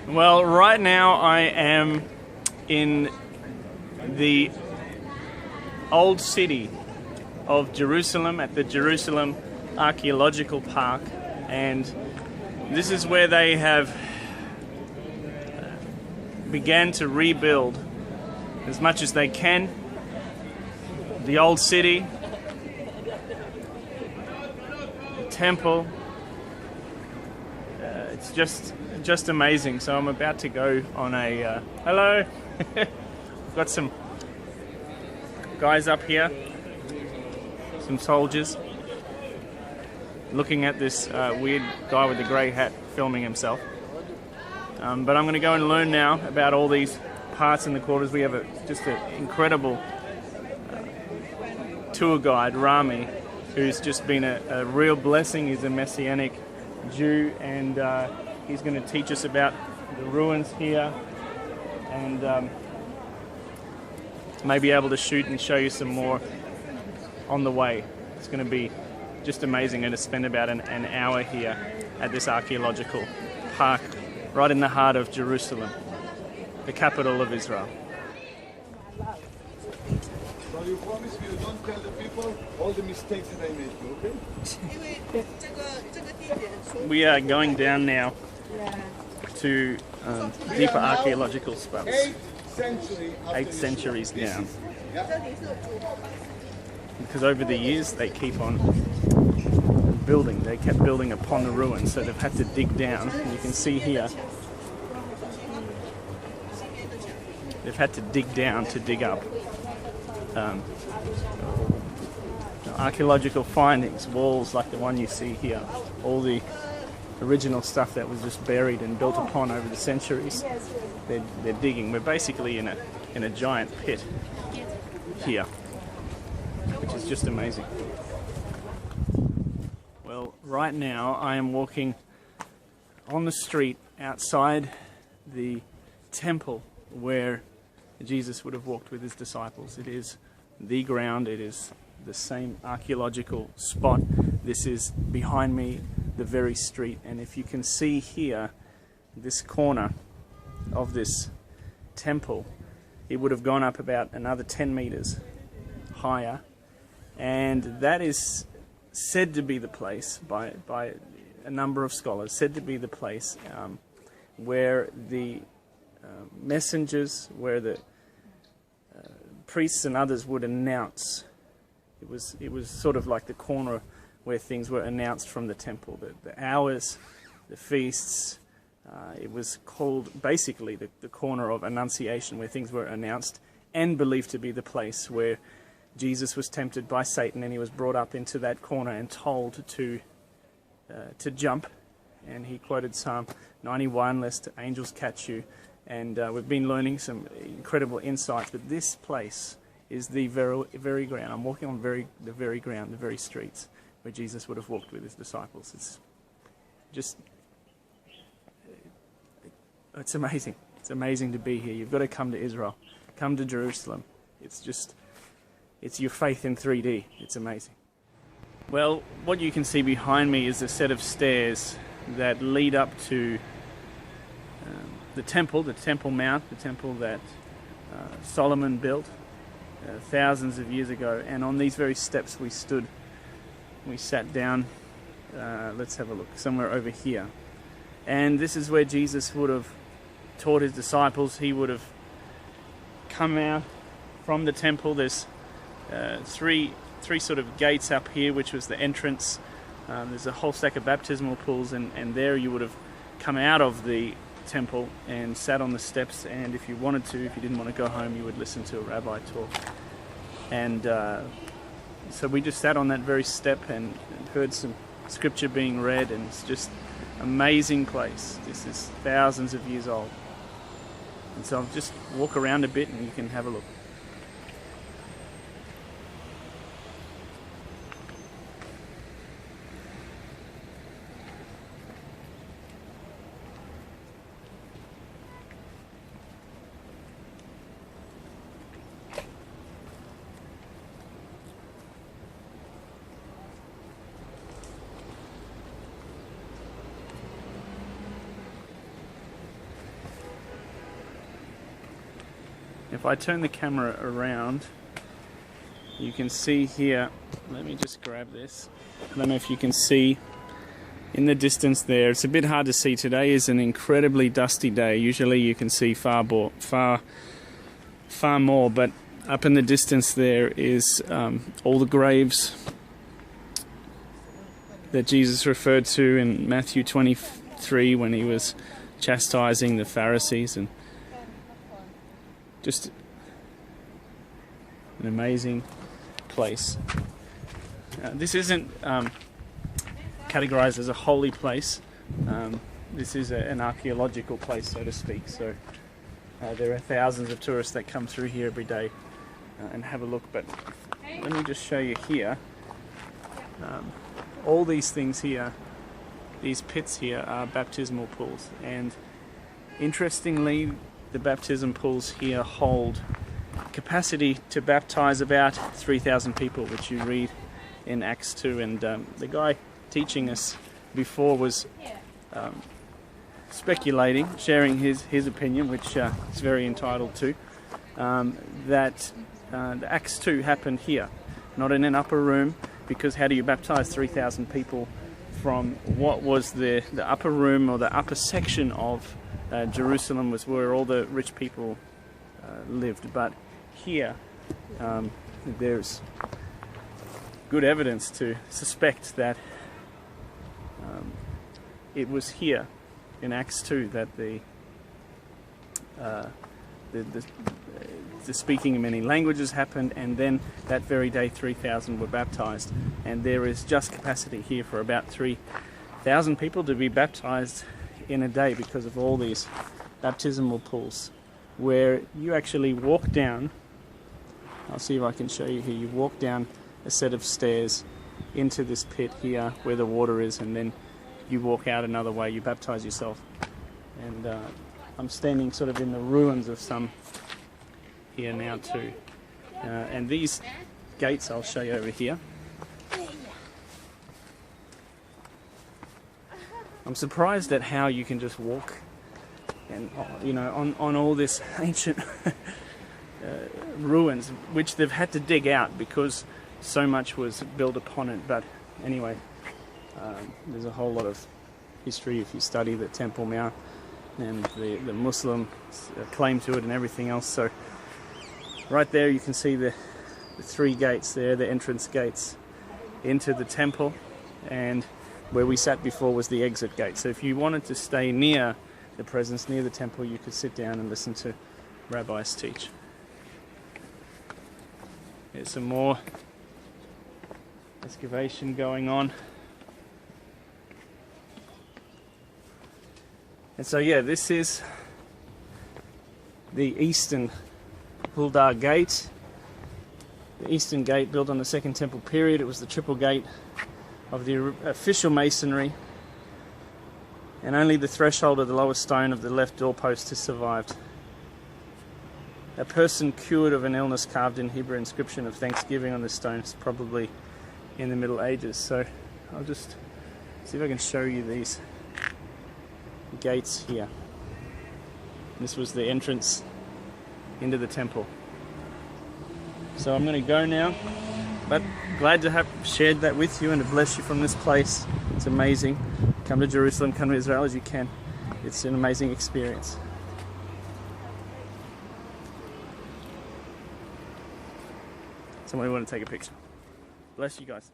Well, right now I am in the old city of Jerusalem at the Jerusalem Archaeological Park, and this is where they have began to rebuild as much as they can the old city, the temple. It's just amazing. So I'm about to go on a hello. We've got some guys up here, some soldiers, looking at this weird guy with the grey hat filming himself. But I'm going to go and learn now about all these parts in the quarters. We have just an incredible tour guide, Rami, who's just been a real blessing. He's a Messianic Jew, and he's going to teach us about the ruins here, and may be able to shoot and show you some more on the way. It's going to be just amazing. I'm going to spend about an hour here at this archaeological park right in the heart of Jerusalem, the capital of Israel. So you promise me you don't tell the people all the mistakes that I made, okay? We are going down now to deeper archaeological spots. 8 centuries down. Because over the years they keep on building. They kept building upon the ruins, so they've had to dig down. And you can see here, they've had to dig down to dig up. Archaeological findings, walls like the one you see here, all the original stuff that was just buried and built upon over the centuries. They're digging. We're basically in a giant pit here, which is just amazing. Well, right now I am walking on the street outside the temple where Jesus would have walked with his disciples. It is the ground. It is the same archaeological spot. This is behind me, the very street, and if you can see here, this corner of this temple, it would have gone up about another 10 meters higher, and that is said to be the place by a number of scholars, said to be the place where the messengers, where the priests and others would announce. It was sort of like the corner where things were announced from the temple, the hours, the feasts. It was called basically the corner of Annunciation, where things were announced, and believed to be the place where Jesus was tempted by Satan, and he was brought up into that corner and told to jump. And he quoted Psalm 91, lest angels catch you. And we've been learning some incredible insights, but this place is the very ground. I'm walking on the very ground, the very streets where Jesus would have walked with his disciples. It's just, it's amazing. It's amazing to be here. You've got to come to Israel, come to Jerusalem. It's your faith in 3D. It's amazing. Well, what you can see behind me is a set of stairs that lead up to the Temple Mount, the temple that Solomon built thousands of years ago. And on these very steps we stood. We sat down, let's have a look, somewhere over here. And this is where Jesus would have taught his disciples. He would have come out from the temple. There's three sort of gates up here, which was the entrance. There's a whole stack of baptismal pools, and there you would have come out of the temple and sat on the steps, and if you wanted to, if you didn't want to go home, you would listen to a rabbi talk. And so we just sat on that very step and heard some scripture being read, and it's just an amazing place. This is thousands of years old. And so I'll just walk around a bit and you can have a look. If I turn the camera around, you can see here, let me just grab this. I don't know if you can see in the distance there. It's a bit hard to see. Today is an incredibly dusty day. Usually you can see far more, but up in the distance there is all the graves that Jesus referred to in Matthew 23 when he was chastising the Pharisees, and just an amazing place. This isn't categorized as a holy place. This is an archaeological place, so to speak. So there are thousands of tourists that come through here every day and have a look. But let me just show you here. All these things here, these pits here, are baptismal pools. And interestingly, the baptism pools here hold capacity to baptize about 3,000 people, which you read in Acts 2. And the guy teaching us before was speculating, sharing his opinion, which he's very entitled to, that the Acts 2 happened here, not in an upper room, because how do you baptize 3,000 people from what was the upper room, or the upper section of Jerusalem, was where all the rich people lived. But here there's good evidence to suspect that it was here in Acts 2 that the speaking in many languages happened, and then that very day 3,000 were baptized. And there is just capacity here for about 3,000 people to be baptized in a day, because of all these baptismal pools where you actually walk down. I'll see if I can show you here. You walk down a set of stairs into this pit here where the water is, and then you walk out another way, you baptize yourself. And I'm standing sort of in the ruins of some here now too. And these gates I'll show you over here. I'm surprised at how you can just walk and on all this ancient ruins, which they've had to dig out because so much was built upon it. But anyway, there's a whole lot of history if you study the Temple Mount and the Muslim claim to it and everything else. So right there you can see the three gates there, the entrance gates into the temple, and where we sat before was the exit gate. So if you wanted to stay near the presence, near the temple, you could sit down and listen to rabbis teach. There's some more excavation going on. And so yeah, this is the eastern Huldah Gate. The eastern gate, built on the Second Temple period. It was the triple gate of the official masonry, and only the threshold of the lowest stone of the left doorpost has survived. A person cured of an illness carved in Hebrew inscription of thanksgiving on the stone. It's probably in the Middle Ages. So I'll just see if I can show you these gates here. This was the entrance into the temple. So I'm going to go now, but glad to have shared that with you and to bless you from this place. It's amazing. Come to Jerusalem, come to Israel as you can. It's an amazing experience. Somebody want to take a picture. Bless you guys.